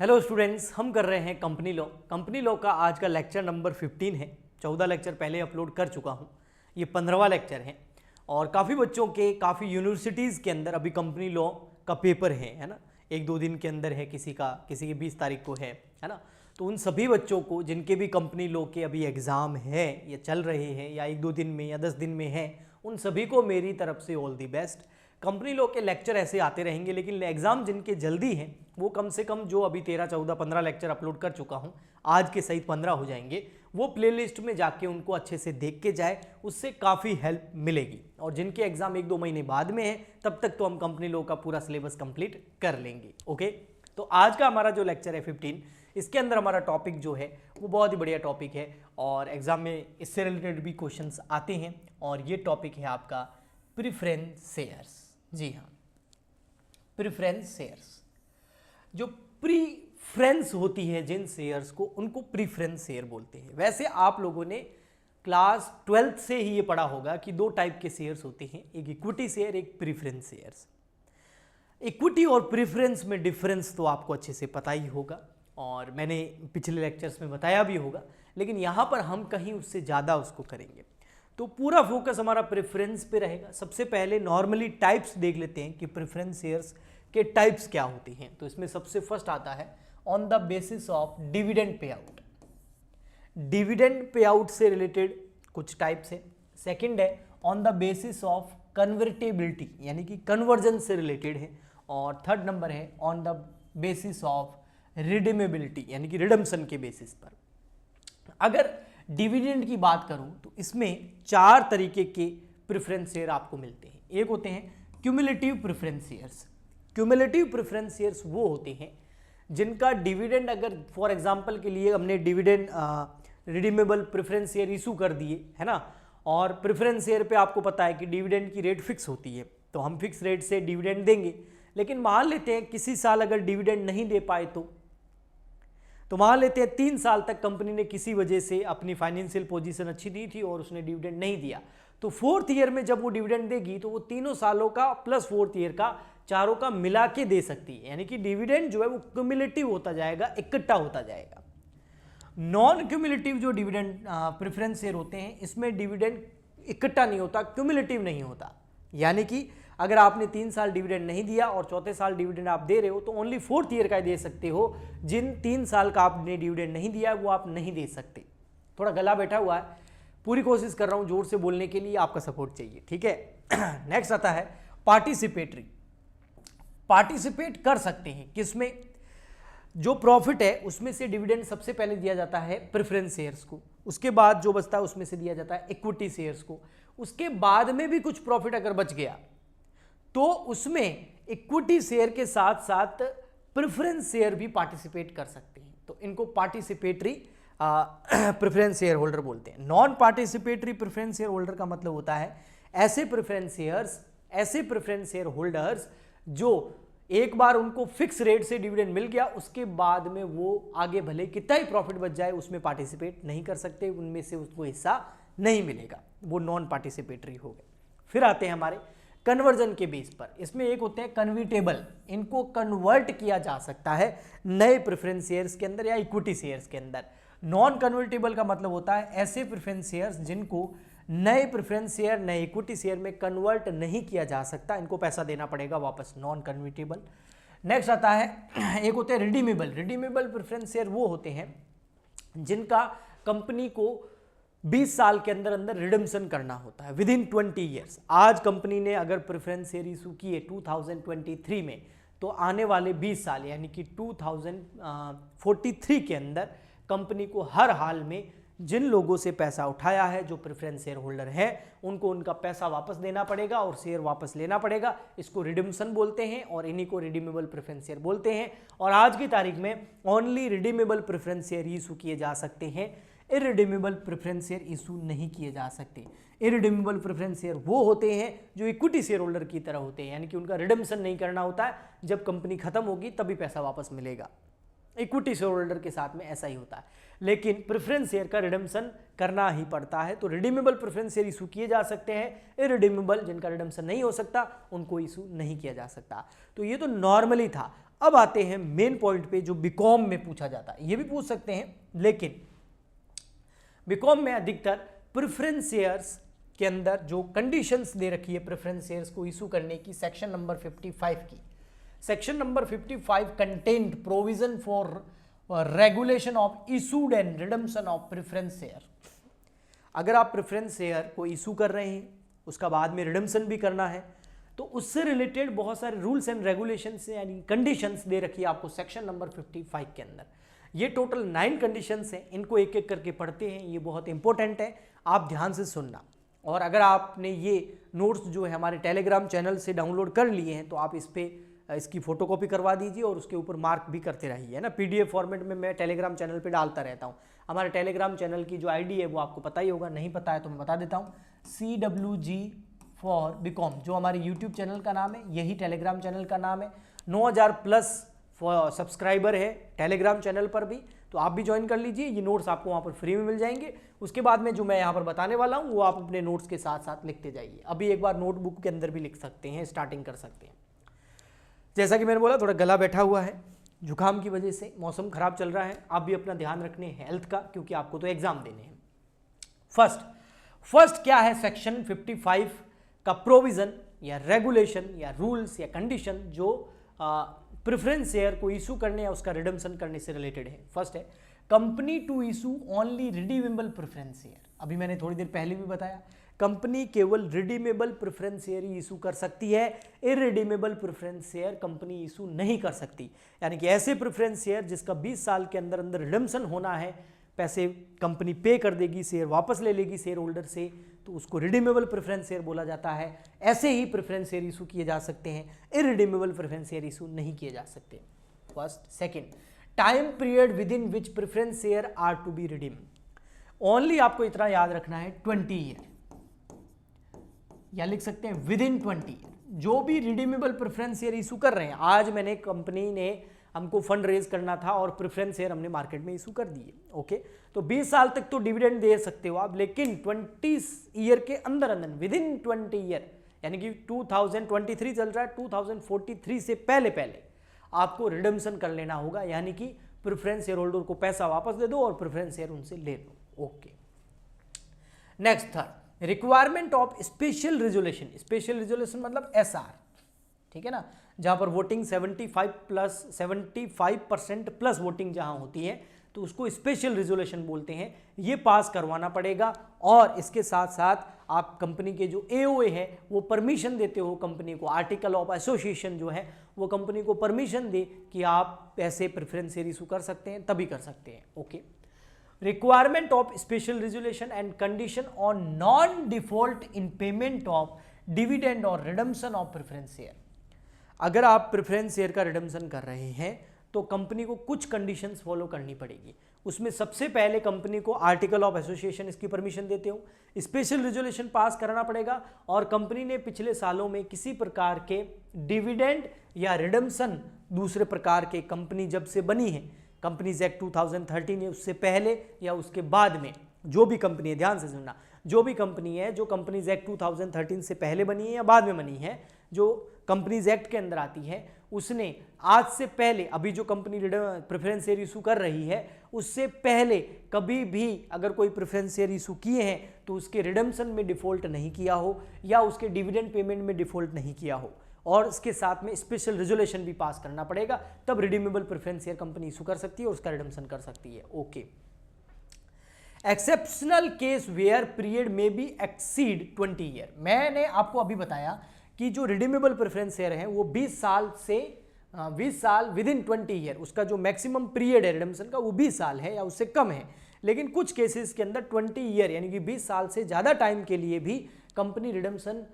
Hello students, हम कर रहे हैं कंपनी लॉ का आज का लेक्चर नंबर 15 है। 14 लेक्चर पहले अपलोड कर चुका हूं, ये 15वां लेक्चर है। और काफ़ी बच्चों के काफ़ी यूनिवर्सिटीज़ के अंदर अभी कंपनी लॉ का पेपर है ना, 1-2 दिन के अंदर है, किसी की 20 तारीख को है ना। तो उन सभी बच्चों को जिनके भी कंपनी लॉ के अभी एग्ज़ाम है या चल रहे हैं या 1-2 दिन में या 10 दिन में है, उन सभी को मेरी तरफ से all the best. Company law के लेक्चर ऐसे आते रहेंगे, लेकिन एग्जाम जिनके जल्दी हैं वो कम से कम जो अभी 13, 14, 15 लेक्चर अपलोड कर चुका हूं, आज के सहित 15 हो जाएंगे, वो प्लेलिस्ट में जाके उनको अच्छे से देख के जाए, उससे काफ़ी हेल्प मिलेगी। और जिनके एग्जाम 1-2 महीने बाद में है, तब तक तो हम कंपनी लॉ का पूरा सिलेबस कंप्लीट कर लेंगे। ओके, तो आज का हमारा जो लेक्चर है 15, इसके अंदर हमारा टॉपिक जो है वो बहुत ही बढ़िया टॉपिक है और एग्जाम में इससे रिलेटेड भी क्वेश्चंस आते हैं। और ये टॉपिक है आपका प्रेफरेंस शेयर्स। जी हाँ, प्रेफरेंस शेयर्स। जो प्रीफ्रेंस होती है जिन शेयर्स को, उनको प्रीफ्रेंस शेयर बोलते हैं। वैसे आप लोगों ने क्लास 12th से ही ये पढ़ा होगा कि 2 टाइप के शेयर्स होते हैं, एक इक्विटी शेयर, एक प्रीफ्रेंस शेयर्स। इक्विटी और प्रेफरेंस में डिफरेंस तो आपको अच्छे से पता ही होगा और मैंने पिछले लेक्चर्स में बताया भी होगा, लेकिन यहाँ पर हम कहीं उससे ज़्यादा उसको करेंगे। तो पूरा फोकस हमारा प्रेफरेंस पे रहेगा। सबसे पहले नॉर्मली टाइप्स देख लेते हैं कि प्रेफरेंस शेयर्स के टाइप्स क्या होती हैं। तो इसमें सबसे फर्स्ट आता है on the basis of dividend pay out. Dividend pay out से रिलेटेड कुछ टाइप्स है। सेकंड है on the basis of convertibility, यानी कि कन्वर्जन से रिलेटेड है। और थर्ड नंबर है ऑन द बेसिस ऑफ रिडीमेबिलिटी, यानी कि रिडम्पशन के बेसिस पर। अगर डिविडेंड की बात करूं तो इसमें 4 तरीके के प्रेफरेंस शेयर आपको मिलते हैं। एक होते हैं cumulative preference shares. Cumulative preference shares वो होते हैं जिनका डिविडेंड, अगर फॉर एग्जांपल के लिए हमने dividend redeemable preference share issue कर दिए है ना, और प्रेफरेंस शेयर पे आपको पता है कि डिविडेंड की रेट फिक्स होती है, तो हम फिक्स रेट से डिविडेंड देंगे। लेकिन मान लेते हैं किसी साल अगर डिविडेंड नहीं दे पाए तो मान लेते हैं 3 साल तक कंपनी ने किसी वजह से अपनी फाइनेंशियल पोजीशन अच्छी दी थी और उसने डिविडेंड नहीं दिया, तो 4th ईयर में जब वो डिविडेंड देगी तो वो तीनों सालों का प्लस 4th ईयर का, चारों का मिला के दे सकती है। यानी कि डिविडेंड जो है वो क्यूमुलेटिव होता जाएगा, इकट्ठा होता जाएगा। नॉन क्यूमुलेटिव जो डिविडेंड प्रेफरेंस शेयर होते हैं, इसमें डिविडेंड इकट्ठा नहीं होता, क्यूमुलेटिव नहीं होता। यानी कि अगर आपने 3 साल डिविडेंड नहीं दिया और चौथे साल डिविडेंड आप दे रहे हो, तो ओनली 4th ईयर का दे सकते हो। जिन 3 साल का आपने डिविडेंड नहीं दिया वो आप नहीं दे सकते। थोड़ा गला बैठा हुआ है, पूरी कोशिश कर रहा हूं जोर से बोलने के लिए, आपका सपोर्ट चाहिए, ठीक है। नेक्स्ट आता है पार्टिसिपेटरी। पार्टिसिपेट कर सकते हैं किसमें? जो प्रॉफिट है उसमें से डिविडेंड सबसे पहले दिया जाता है प्रेफरेंस शेयर्स को, उसके बाद जो बचता है उसमें से दिया जाता है इक्विटी शेयर्स को। उसके बाद में भी कुछ प्रॉफिट अगर बच गया तो उसमें इक्विटी शेयर के साथ साथ प्रेफरेंस शेयर भी पार्टिसिपेट कर सकते हैं। तो इनको पार्टिसिपेटरी प्रेफरेंस शेयर होल्डर बोलते हैं। Non participatory preference share holder का मतलब होता है ऐसे प्रेफरेंस शेयर होल्डर्स जो एक बार उनको फिक्स रेट से डिविडेंड मिल गया, उसके बाद में वो आगे भले कितना ही प्रॉफिट बच जाए उसमें पार्टिसिपेट नहीं कर सकते, उनमें से उसको हिस्सा नहीं मिलेगा, वो नॉन पार्टिसिपेटरी हो गए। फिर आते हैं हमारे कन्वर्जन के बेस पर। इसमें एक होते हैं कन्वर्टेबल, इनको कन्वर्ट किया जा सकता है नए प्रेफरेंस शेयर्स के अंदर या इक्विटी शेयर्स के अंदर। नॉन कन्वर्टेबल का मतलब होता है ऐसे प्रेफरेंस शेयर्स जिनको नए प्रेफरेंस शेयर, नए इक्विटी शेयर में कन्वर्ट नहीं किया जा सकता, इनको पैसा देना पड़ेगा वापस, नॉन कन्वर्टेबल। नेक्स्ट आता है एक होते हैं रिडीमेबल। रिडीमेबल प्रेफरेंस शेयर वो होते हैं जिनका कंपनी को 20 साल के अंदर अंदर रिडम्पशन करना होता है, विद इन 20 ईयर्स। आज कंपनी ने अगर प्रेफरेंस शेयर इशू किए 2023 में, तो आने वाले 20 साल यानी कि 2043 के अंदर कंपनी को हर हाल में जिन लोगों से पैसा उठाया है, जो प्रेफरेंस शेयर होल्डर है, उनको उनका पैसा वापस देना पड़ेगा और शेयर वापस लेना पड़ेगा। इसको रिडम्पशन बोलते हैं और इन्हीं को रिडीमेबल प्रेफरेंस शेयर बोलते हैं। और आज की तारीख में only redeemable preference share issue किए जा सकते हैं, इरिडीमेबल प्रेफरेंस शेयर इशू नहीं किए जा सकते। इरिडीमेबल प्रेफरेंस शेयर वो होते हैं जो इक्विटी शेयर होल्डर की तरह होते हैं, यानी कि उनका रिडम्पशन नहीं करना होता है, जब कंपनी खत्म होगी तभी पैसा वापस मिलेगा। इक्विटी शेयर होल्डर के साथ में ऐसा ही होता है, लेकिन प्रेफरेंस शेयर का रिडम्पशन करना ही पड़ता है। तो रिडीमेबल प्रेफरेंस शेयर इशू किए जा सकते हैं, इरिडीमेबल जिनका रिडम्पशन नहीं हो सकता उनको इशू नहीं किया जा सकता। तो ये तो नॉर्मली था। अब आते हैं मेन पॉइंट पे जो बीकॉम में पूछा जाता है, ये भी पूछ सकते हैं, लेकिन बीकॉम में अधिकतर प्रेफरेंस शेयर्स के अंदर जो कंडीशंस दे रखी है प्रेफरेंस शेयर्स को इशू करने की, सेक्शन नंबर 55 की, section number 55 content provision for regulation of issued and redemption of preference share. अगर आप प्रेफरेंस शेयर को इशू कर रहे हैं, उसका बाद में रिडम्पशन भी करना है, तो उससे रिलेटेड बहुत सारे रूल्स एंड रेगुलेशंस यानी कंडीशंस दे रखी है आपको सेक्शन नंबर 55 के अंदर। ये टोटल 9 कंडीशंस हैं, इनको एक एक करके पढ़ते हैं, ये बहुत इंपॉर्टेंट है, आप ध्यान से सुनना। और अगर आपने ये नोट्स जो है हमारे टेलीग्राम चैनल से डाउनलोड कर लिए हैं तो आप इस पर इसकी फोटोकॉपी करवा दीजिए और उसके ऊपर मार्क भी करते रहिए, है ना। पीडीएफ फॉर्मेट में मैं टेलीग्राम चैनल पे डालता रहता हूँ। हमारे टेलीग्राम चैनल की जो आईडी है वो आपको पता ही होगा, नहीं पता है तो मैं बता देता हूँ, CWG फॉर बीकॉम, जो हमारे यूट्यूब चैनल का नाम है, यही टेलीग्राम चैनल का नाम है। 9000 प्लस सब्सक्राइबर है टेलीग्राम चैनल पर भी, तो आप भी ज्वाइन कर लीजिए। ये नोट्स आपको वहाँ पर फ्री में मिल जाएंगे। उसके बाद में जो मैं यहाँ पर बताने वाला हूँ वो आप अपने नोट्स के साथ साथ लिखते जाइए। अभी एक बार नोटबुक के अंदर भी लिख सकते हैं, स्टार्टिंग कर सकते हैं। जैसा कि मैंने बोला, थोड़ा गला बैठा हुआ है जुकाम की वजह से, मौसम खराब चल रहा है। आप भी अपना ध्यान रखने हेल्थ का, क्योंकि आपको तो एग्जाम देने हैं। फर्स्ट क्या है सेक्शन 55 का प्रोविजन या रेगुलेशन या रूल्स या कंडीशन जो प्रेफरेंस शेयर को इशू करने या उसका रिडम्पशन करने से रिलेटेड है। फर्स्ट है company to issue only redeemable preference share. अभी मैंने थोड़ी देर पहले भी बताया, कंपनी केवल रिडीमेबल प्रेफरेंस शेयर ही इशू कर सकती है, irredeemable preference share company issue नहीं कर सकती। यानी कि ऐसे प्रेफरेंस शेयर जिसका 20 साल के अंदर अंदर रिडम्पशन होना है, पैसे कंपनी पे कर देगी, शेयर वापस ले लेगी शेयर होल्डर से, तो उसको रिडीमेबल प्रेफरेंस शेयर बोला जाता है। ऐसे ही प्रेफरेंस शेयर इशू किए जा सकते हैं, इरिडीमेबल प्रेफरेंस शेयर इशू नहीं किए जा सकते। First. Second, time period within which preference share are to be redeem. Only आपको इतना याद रखना है 20 ईयर, या लिख सकते हैं विद इन 20 ईयर। जो भी रिडीमेबल प्रेफरेंस शेयर इशू कर रहे हैं, आज मैंने कंपनी ने हमको फंड रेज करना था और प्रेफरेंस शेयर हमने मार्केट में इशू कर दिए, ओके, तो 20 साल तक तो डिविडेंड दे सकते हो आप, लेकिन 20 ईयर के अंदर अंदर विद इन 20 ईयर, यानी कि 2023 चल रहा है, 2043 से पहले पहले आपको रिडम्पशन कर लेना होगा, यानी कि प्रेफरेंस शेयर होल्डर को पैसा वापस दे दो और प्रेफरेंस शेयर उनसे ले लो, okay. Next, third, requirement of special resolution. Special resolution मतलब SR, ठीक है ना, जहां पर वोटिंग 75% प्लस वोटिंग जहां होती है तो उसको स्पेशल रिजोल्यूशन बोलते हैं। ये पास करवाना पड़ेगा, और इसके साथ साथ आप कंपनी के जो AOA है वो परमिशन देते हो कंपनी को, आर्टिकल ऑफ एसोसिएशन जो है वो कंपनी को परमिशन दे कि आप ऐसे प्रेफरेंस शेयर इशू कर सकते हैं, तभी कर सकते हैं, okay. Requirement of special resolution and condition on non default in payment of dividend और रिडम्पशन ऑफ प्रेफरेंस शेयर। अगर आप प्रेफरेंस शेयर का रिडम्पशन कर रहे हैं तो कंपनी को कुछ कंडीशंस फॉलो करनी पड़ेगी। उसमें सबसे पहले कंपनी को आर्टिकल ऑफ एसोसिएशन इसकी परमिशन देते हो, स्पेशल रिजोल्यूशन पास करना पड़ेगा, और कंपनी ने पिछले सालों में किसी प्रकार के डिविडेंड या रिडम्पशन दूसरे प्रकार के, कंपनी जब से बनी है, कंपनीज एक्ट 2013 है, उससे पहले या उसके बाद में जो भी कंपनी है, ध्यान से सुनना, जो भी कंपनी है जो कंपनीज एक्ट 2013 से पहले बनी है या बाद में बनी है, जो कंपनीज एक्ट के अंदर आती है, उसने आज से पहले, अभी जो कंपनी प्रेफरेंस शेयर इशू कर रही है उससे पहले कभी भी अगर कोई प्रेफरेंस शेयर इशू किए हैं तो उसके रिडम्पशन में डिफॉल्ट नहीं किया हो या उसके डिविडेंड पेमेंट में डिफॉल्ट नहीं किया हो, और इसके साथ में स्पेशल रिजोल्यूशन भी पास करना पड़ेगा, तब redeemable preference share company issue कर सकती है और उसका रिडम्पशन कर सकती है, okay. Exceptional case where period में बी एक्सीड 20 ईयर। मैंने आपको अभी बताया कि जो रिडीमेबल प्रेफरेंस शेयर है वो 20 साल विद इन 20 ईयर, उसका जो मैक्सिमम पीरियड है रिडम्पशन का वो 20 साल है या उससे कम है, लेकिन कुछ केसेस के अंदर 20 ईयर यानी कि 20 साल से ज़्यादा टाइम के लिए भी company redemption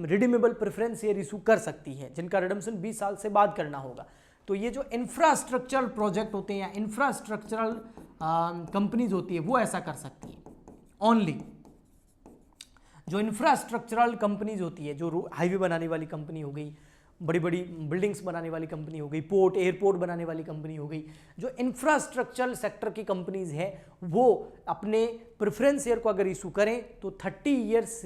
redeemable preference share issue कर सकती है, जिनका रिडम्पशन 20 साल से बाद करना होगा। तो ये जो इंफ्रास्ट्रक्चरल प्रोजेक्ट होते हैं या इंफ्रास्ट्रक्चरल कंपनीज होती है वो ऐसा कर सकती है। ओनली जो इंफ्रास्ट्रक्चरल कंपनीज होती है, जो हाईवे बनाने वाली कंपनी हो गई, बड़ी बड़ी बिल्डिंग्स बनाने वाली कंपनी हो गई, पोर्ट एयरपोर्ट बनाने वाली कंपनी हो गई, जो इंफ्रास्ट्रक्चरल सेक्टर की कंपनीज हैं वो अपने प्रेफरेंस शेयर को अगर इशू करें तो 30 ईयर्स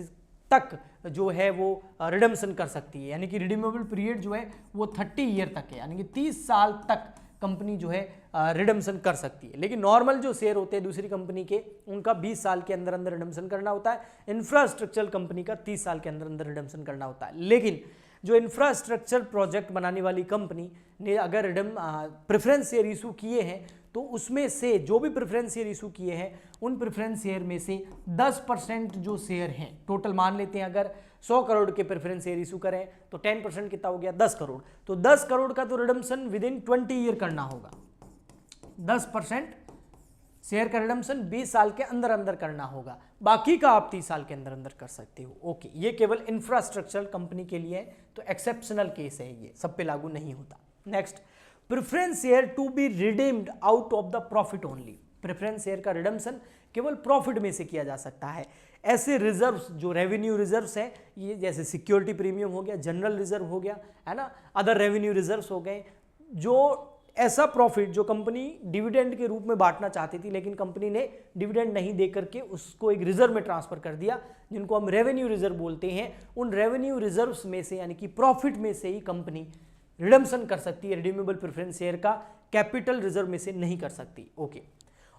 तक जो है वो रिडम्पशन कर सकती है, यानी कि रिडीमेबल पीरियड जो है वो 30 ईयर तक है, यानी कि 30 साल तक कंपनी जो है रिडम्पशन कर सकती है। लेकिन नॉर्मल जो शेयर होते हैं दूसरी कंपनी के, उनका 20 साल के अंदर अंदर रिडम्पशन करना होता है। इंफ्रास्ट्रक्चरल कंपनी का 30 साल के अंदर अंदर रिडम्पशन करना होता है। लेकिन जो इंफ्रास्ट्रक्चर प्रोजेक्ट बनाने वाली कंपनी ने अगर प्रेफरेंस शेयर इशू किए हैं तो उसमें से जो भी प्रेफरेंस शेयर इशू किए हैं उन प्रेफरेंस शेयर में से 10% जो शेयर हैं, टोटल मान लेते हैं अगर 100 करोड़ के प्रेफरेंस शेयर इशू करें तो 10% कितना हो गया, 10 करोड़। तो 10 करोड़ का तो रिडम्पशन विद इन 20 ईयर करना होगा। 10% शेयर का रिडम्पशन 20 साल के अंदर अंदर करना होगा, बाकी का आप 30 साल के अंदर अंदर कर सकते हो। ओके, ये केवल इंफ्रास्ट्रक्चरल कंपनी के लिए है, तो एक्सेप्शनल केस है, ये सब पे लागू नहीं होता। Next, preference share to be redeemed out of the profit only. Preference share का रिडम्पशन केवल प्रॉफिट में से किया जा सकता है। ऐसे रिजर्व्स जो रेवेन्यू रिजर्व्स हैं, ये जैसे सिक्योरिटी प्रीमियम हो गया, जनरल रिजर्व हो गया, है ना, अदर रेवेन्यू रिजर्व्स हो गए, जो ऐसा प्रॉफिट जो कंपनी डिविडेंड के रूप में बांटना चाहती थी लेकिन कंपनी ने डिविडेंड नहीं दे करके उसको एक रिजर्व में ट्रांसफर कर दिया, जिनको हम रेवेन्यू रिजर्व बोलते हैं, उन रेवेन्यू रिजर्व्स में से यानी कि प्रॉफिट में से ही कंपनी रिडम्पशन कर सकती है। रिडीमेबल प्रेफरेंस शेयर का कैपिटल रिजर्व में से नहीं कर सकती। Okay,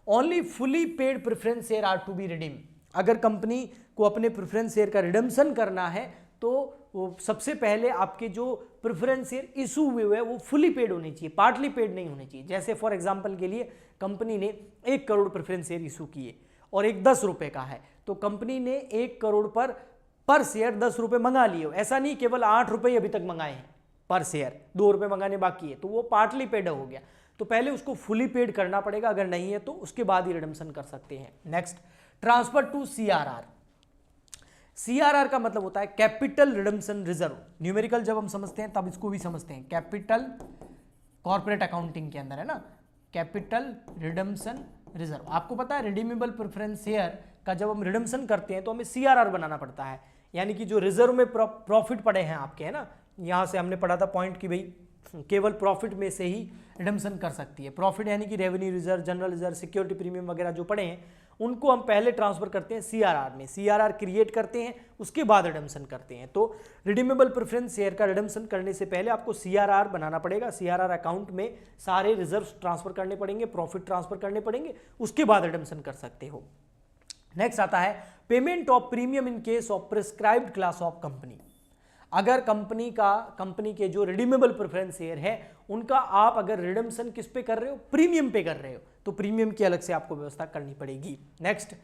only fully paid preference share are to be redeem. अगर कंपनी को अपने प्रेफरेंस शेयर का रिडम्पशन करना है तो वो सबसे पहले आपके जो प्रेफरेंस शेयर इशू हुए हैं वो फुली पेड होने चाहिए, पार्टली पेड नहीं होने चाहिए। जैसे फॉर एग्जांपल के लिए कंपनी ने 1 करोड़ प्रेफरेंस शेयर इशू किए और एक 10 रुपए का है, तो कंपनी ने 1 करोड़ पर शेयर 10 रुपए मंगा लिए। ऐसा नहीं केवल 8 रुपए अभी तक मंगाए हैं पर शेयर, 2 रुपए मंगाने बाकी है, तो वो पार्टली पेड हो गया। तो पहले उसको फुली पेड करना पड़ेगा, अगर नहीं है तो उसके बाद ही रिडम्पशन कर सकते हैं। Next, transfer to CRR. CRR का मतलब होता है कैपिटल रिडम्पशन रिजर्व। न्यूमेरिकल जब हम समझते हैं तब इसको भी समझते हैं, कैपिटल कॉर्पोरेट अकाउंटिंग के अंदर, है ना, कैपिटल रिडम्पशन रिजर्व। आपको पता है रिडीमेबल प्रेफरेंस शेयर का जब हम रिडम्पशन करते हैं तो हमें सीआरआर बनाना पड़ता है, यानी कि जो रिजर्व में प्रॉफिट पड़े हैं आपके, है ना, यहां से हमने पढ़ा था पॉइंट कि भाई केवल प्रॉफिट में से ही रिडम्पशन कर सकती है। प्रॉफिट यानी कि revenue reserve, general reserve, security premium वगैरह जो पड़े हैं उनको हम पहले ट्रांसफर करते हैं सीआरआर में, सीआरआर क्रिएट करते हैं, उसके बाद रिडम्पशन करते हैं। तो रिडीमेबल प्रेफरेंस शेयर का रिडम्पशन करने से पहले आपको सीआरआर बनाना पड़ेगा। सीआरआर अकाउंट में सारे रिजर्व्स ट्रांसफर करने पड़ेंगे, प्रॉफिट ट्रांसफर करने पड़ेंगे, उसके बाद रिडम्पशन कर सकते हो। नेक्स्ट आता है payment of premium in case of prescribed class of company. अगर कंपनी के जो रिडीमेबल प्रेफरेंस शेयर है उनका आप अगर रिडम्पशन किस पे कर रहे हो, प्रीमियम पे कर रहे हो, तो प्रीमियम की अलग से आपको व्यवस्था करनी पड़ेगी। Next,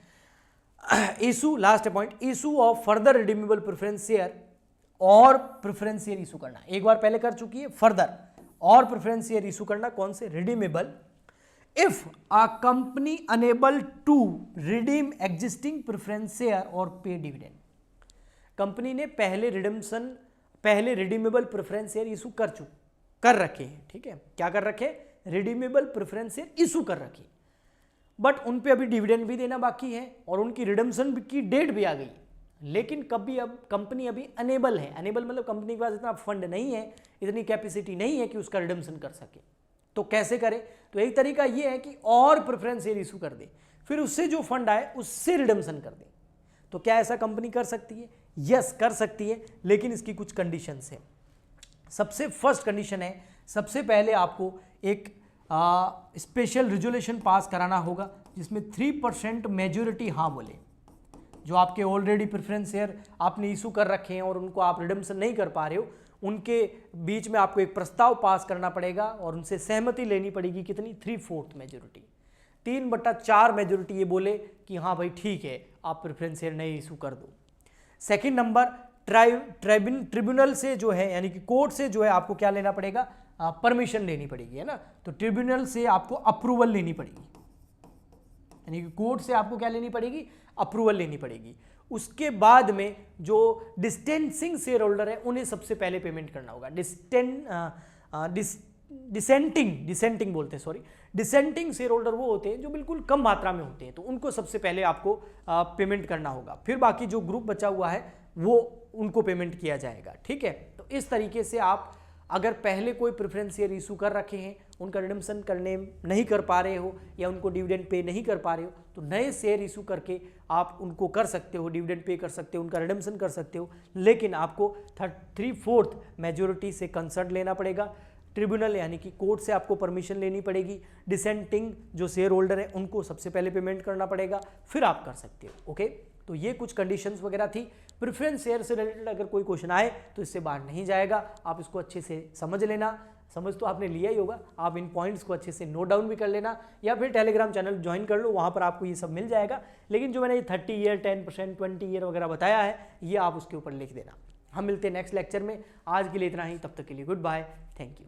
issue, last point, issue of further redeemable preference share और प्रेफरेंस शेयर इशू करना। एक बार पहले कर चुकी है, फर्दर और प्रेफरेंस शेयर इशू करना, कौन से, redeemable. If a company enable to redeem existing preference share और पे डिविडेंड। कंपनी ने पहले रिडीमेबल प्रेफरेंस शेयर इशू कर रखे हैं, ठीक है, क्या कर रखे, रिडीमेबल प्रेफरेंस शेयर इशू कर रखे, बट उन पे अभी डिविडेंड भी देना बाकी है और उनकी रिडम्पशन की डेट भी आ गई, लेकिन कभी अब कंपनी अभी अनेबल है। अनेबल मतलब कंपनी के पास इतना फंड नहीं है, इतनी कैपेसिटी नहीं है कि उसका रिडम्पशन कर सके। तो कैसे करे, तो एक तरीका ये है कि और प्रेफरेंस शेयर इशू कर दे, फिर उससे जो फंड आए उससे रिडम्पशन कर दे। तो क्या ऐसा कंपनी कर सकती है? यस, कर सकती है, लेकिन इसकी कुछ कंडीशंस है। सबसे फर्स्ट कंडीशन है, सबसे पहले आपको एक स्पेशल रेजोल्यूशन पास कराना होगा जिसमें 3% मेजोरिटी हाँ बोले। जो आपके ऑलरेडी प्रेफरेंस शेयर आपने इशू कर रखे हैं और उनको आप रिडम्पशन नहीं कर पा रहे हो, उनके बीच में आपको एक प्रस्ताव पास करना पड़ेगा और उनसे सहमति लेनी पड़ेगी। कितनी? 3/4 मेजोरिटी, 3/4 मेजोरिटी ये बोले कि हाँ भाई ठीक है, आप प्रेफरेंस शेयर नहीं इशू कर दो। सेकंड नंबर, ट्रिब्यूनल से जो है, यानी कि कोर्ट से जो है आपको क्या लेना पड़ेगा, परमिशन लेनी पड़ेगी, है ना। तो ट्रिब्यूनल से आपको अप्रूवल लेनी पड़ेगी, यानी कि कोर्ट से आपको क्या लेनी पड़ेगी, अप्रूवल लेनी पड़ेगी। उसके बाद में जो डिस्टेंसिंग शेयर होल्डर है उन्हें सबसे पहले पेमेंट करना होगा। डिसेंटिंग बोलते हैं, सॉरी, डिसेंटिंग शेयर होल्डर वो होते हैं जो बिल्कुल कम मात्रा में होते हैं, तो उनको सबसे पहले आपको पेमेंट करना होगा। फिर बाकी जो ग्रुप बचा हुआ है वो उनको पेमेंट किया जाएगा, ठीक है। तो तो इस तरीके से आप अगर पहले कोई प्रेफरेंस शेयर इशू कर रखे हैं, उनका रिडम्पशन करने नहीं कर पा रहे हो या उनको डिविडेंड पे नहीं कर पा रहे हो, तो नए शेयर इशू करके आप उनको कर सकते हो, डिविडेंड पे कर सकते हो, उनका रिडम्पशन कर सकते हो, लेकिन आपको 3/4 मेजोरिटी से कंसर्ट लेना पड़ेगा। ट्रिब्यूनल यानी कि कोर्ट से आपको परमिशन लेनी पड़ेगी। डिसेंटिंग जो शेयर होल्डर है उनको सबसे पहले पेमेंट करना पड़ेगा, फिर आप कर सकते हो। ओके, तो ये कुछ कंडीशंस वगैरह थी। प्रेफरेंस शेयर से रिलेटेड अगर कोई क्वेश्चन आए तो इससे बाहर नहीं जाएगा, आप इसको अच्छे से समझ लेना। समझ तो आपने लिया ही होगा, आप इन पॉइंट्स को अच्छे से नोट डाउन भी कर लेना या फिर टेलीग्राम चैनल ज्वाइन कर लो, वहाँ पर आपको ये सब मिल जाएगा। लेकिन जो मैंने 30 ईयर 10% 20 ईयर वगैरह बताया है, ये आप उसके ऊपर लिख देना। हम मिलते हैं नेक्स्ट लेक्चर में। आज के लिए इतना ही, तब तक के लिए गुड बाय, थैंक यू।